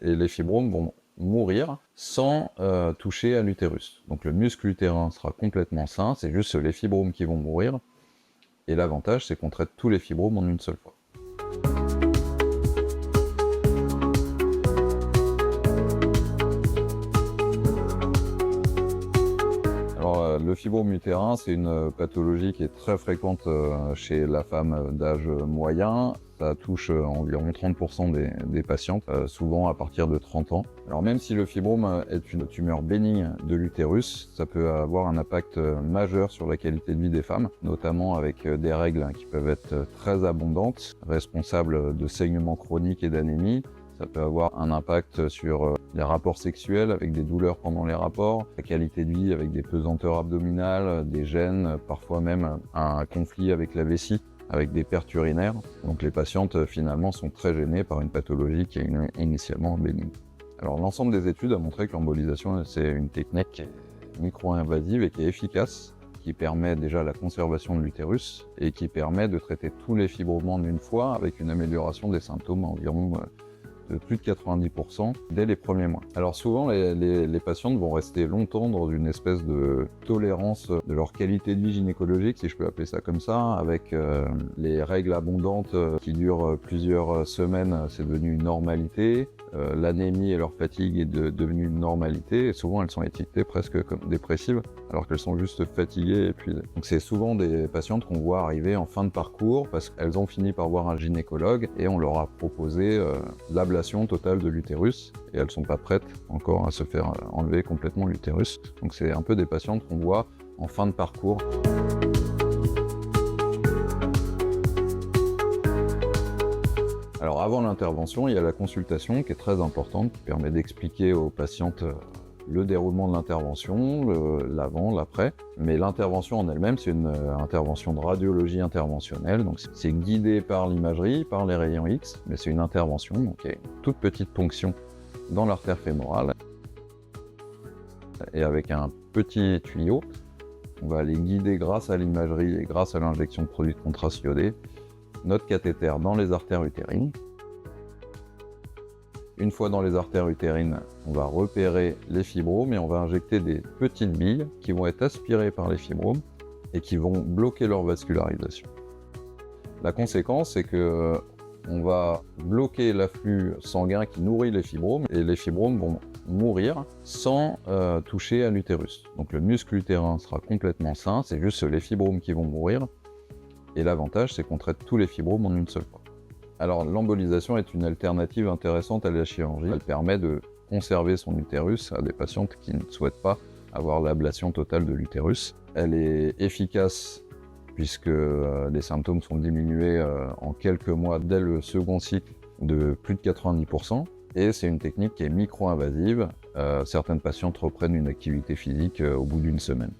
et les fibromes vont mourir sans toucher à l'utérus. Donc le muscle utérin sera complètement sain, c'est juste les fibromes qui vont mourir, et l'avantage c'est qu'on traite tous les fibromes en une seule fois. Alors, le fibrome utérin, c'est une pathologie qui est très fréquente chez la femme d'âge moyen. Ça touche environ 30% des patientes, souvent à partir de 30 ans. Alors même si le fibrome est une tumeur bénigne de l'utérus, ça peut avoir un impact majeur sur la qualité de vie des femmes, notamment avec des règles qui peuvent être très abondantes, responsables de saignements chroniques et d'anémie. Ça peut avoir un impact sur les rapports sexuels avec des douleurs pendant les rapports, la qualité de vie avec des pesanteurs abdominales, des gènes, parfois même un conflit avec la vessie, avec des pertes urinaires. Donc les patientes finalement sont très gênées par une pathologie qui est initialement bénigne. Alors l'ensemble des études a montré que l'embolisation c'est une technique qui est micro-invasive et qui est efficace, qui permet déjà la conservation de l'utérus et qui permet de traiter tous les fibromes en une fois avec une amélioration des symptômes environ de plus de 90% dès les premiers mois. Alors souvent, les patientes vont rester longtemps dans une espèce de tolérance de leur qualité de vie gynécologique, si je peux appeler ça comme ça, avec les règles abondantes qui durent plusieurs semaines, c'est devenu une normalité. L'anémie et leur fatigue est devenue une normalité, et souvent elles sont étiquetées presque comme dépressives, alors qu'elles sont juste fatiguées et épuisées. Donc c'est souvent des patientes qu'on voit arriver en fin de parcours, parce qu'elles ont fini par voir un gynécologue, et on leur a proposé l'ablation totale de l'utérus, et elles sont pas prêtes encore à se faire enlever complètement l'utérus. Donc c'est un peu des patientes qu'on voit en fin de parcours. Alors avant l'intervention, il y a la consultation qui est très importante, qui permet d'expliquer aux patientes le déroulement de l'intervention, l'avant, l'après. Mais l'intervention en elle-même, c'est une intervention de radiologie interventionnelle, donc c'est guidé par l'imagerie, par les rayons X, mais c'est une intervention, donc il y a une toute petite ponction dans l'artère fémorale. Et avec un petit tuyau, on va aller guider grâce à l'imagerie et grâce à l'injection de produits de contraste iodé notre cathéter dans les artères utérines. Une fois dans les artères utérines, on va repérer les fibromes et on va injecter des petites billes qui vont être aspirées par les fibromes et qui vont bloquer leur vascularisation. La conséquence, c'est que on va bloquer l'afflux sanguin qui nourrit les fibromes et les fibromes vont mourir sans toucher à l'utérus. Donc le muscle utérin sera complètement sain, c'est juste les fibromes qui vont mourir. Et l'avantage, c'est qu'on traite tous les fibromes en une seule fois. Alors l'embolisation est une alternative intéressante à la chirurgie. Elle permet de conserver son utérus à des patientes qui ne souhaitent pas avoir l'ablation totale de l'utérus. Elle est efficace puisque les symptômes sont diminués en quelques mois dès le second cycle de plus de 90%. Et c'est une technique qui est micro-invasive. Certaines patientes reprennent une activité physique au bout d'une semaine.